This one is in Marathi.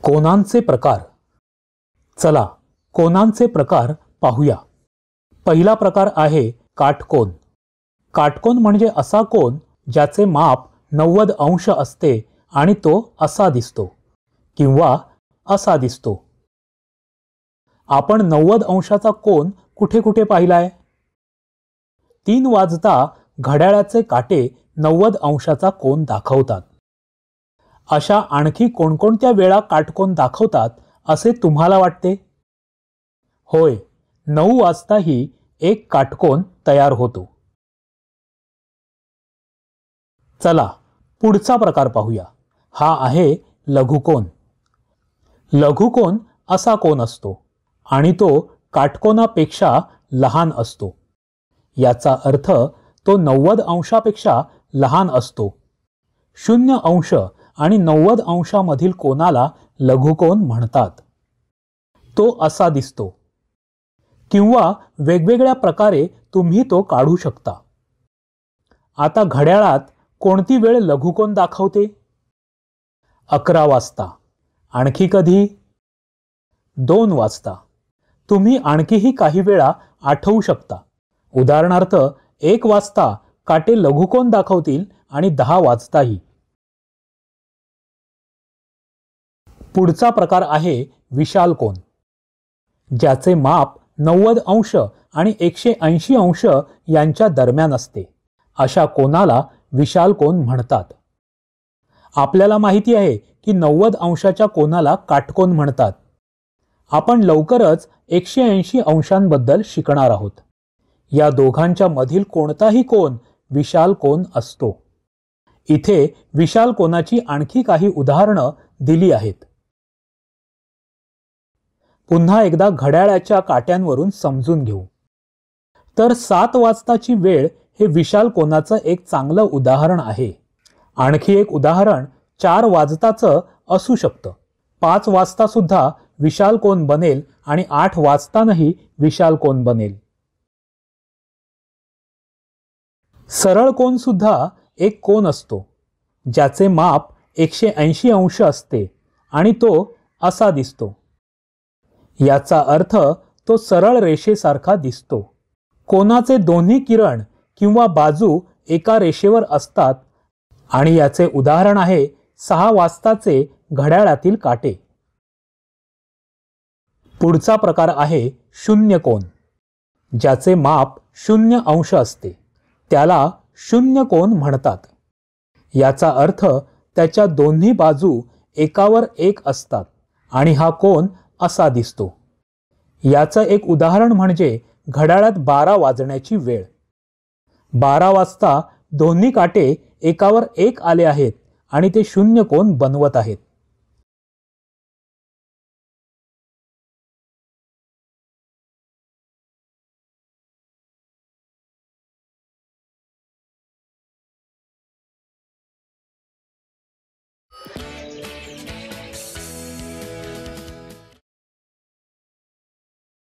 कोनांचे प्रकार. चला कोनांचे प्रकार पाहूया. पहिला प्रकार आहे काटकोन. काटकोन म्हणजे असा कोन ज्याचे माप 90 अंश असते आणि तो असा दिसतो किंवा असा दिसतो. आपण 90 अंशाचा कोन कुठे कुठे पाहिलाय? 3 वाजता घड्याळाचे काटे 90 अंशाचा कोन दाखवतात. अशा आणखी कोणकोणत्या वेळा काटकोन दाखवतात असे तुम्हाला वाटते? होय, 9 वाजताही एक काटकोन तयार होतो. चला पुढचा प्रकार पाहूया. हा आहे लघुकोन. लघुकोन असा कोन असतो आणि तो काटकोनापेक्षा लहान असतो. याचा अर्थ तो 90 अंशापेक्षा लहान असतो. 0 अंश आणि 90 अंशामधील कोनाला लघुकोन म्हणतात. तो असा दिसतो किंवा वेगवेगळ्या प्रकारे तुम्ही तो काढू शकता. आता घड्याळात कोणती वेळ लघुकोन दाखवते? 11 वाजता. आणखी कधी? 2 वाजता. तुम्ही आणखीही काही वेळा आठवू शकता. उदाहरणार्थ 1 वाजता काटे लघुकोन दाखवतील आणि 10 वाजताही. पुढचा प्रकार आहे विशाल कोन. ज्याचे माप 90 अंश आणि 180 अंश यांच्या दरम्यान असते. अशा कोनाला विशाल कोन म्हणतात. आपल्याला माहिती आहे की 90 अंशाच्या कोनाला काटकोन म्हणतात. आपण लवकरच 180 अंशांबद्दल शिकणार आहोत. या दोघांच्या मधील कोणताही कोन विशाल कोन असतो. इथे विशाल कोनाची आणखी काही उदाहरणं दिली आहेत. पुन्हा एकदा घड्याळाच्या काट्यांवरून समजून घेऊ. तर 7 वाजताची वेळ हे विशाल कोनाचं एक चांगलं उदाहरण आहे. आणखी एक उदाहरण 4 वाजताचं असू शकतं. 5 वाजता सुद्धा विशाल कोन बनेल आणि 8 वाजताही विशाल कोन बनेल. सरळ कोन सुद्धा एक कोन असतो ज्याचे माप 180 अंश असते आणि तो असा दिसतो. याचा अर्थ तो सरळ रेषेसारखा दिसतो. कोनाचे दोन्ही किरण किंवा बाजू एका रेषेवर असतात आणि याचे उदाहरण आहे 6 वाजताचे घड्याळातील काटे. पुढचा प्रकार आहे शून्य कोन. ज्याचे माप 0 अंश असते. त्याला शून्य कोन म्हणतात. याचा अर्थ त्याच्या दोन्ही बाजू एकावर एक असतात आणि हा कोन असा दिसतो. याचं एक उदाहरण म्हणजे घड्याळात 12 वाजण्याची वेळ. 12 वाजता दोन्ही काटे एकावर एक आले आहेत आणि ते शून्य कोन बनवत आहेत.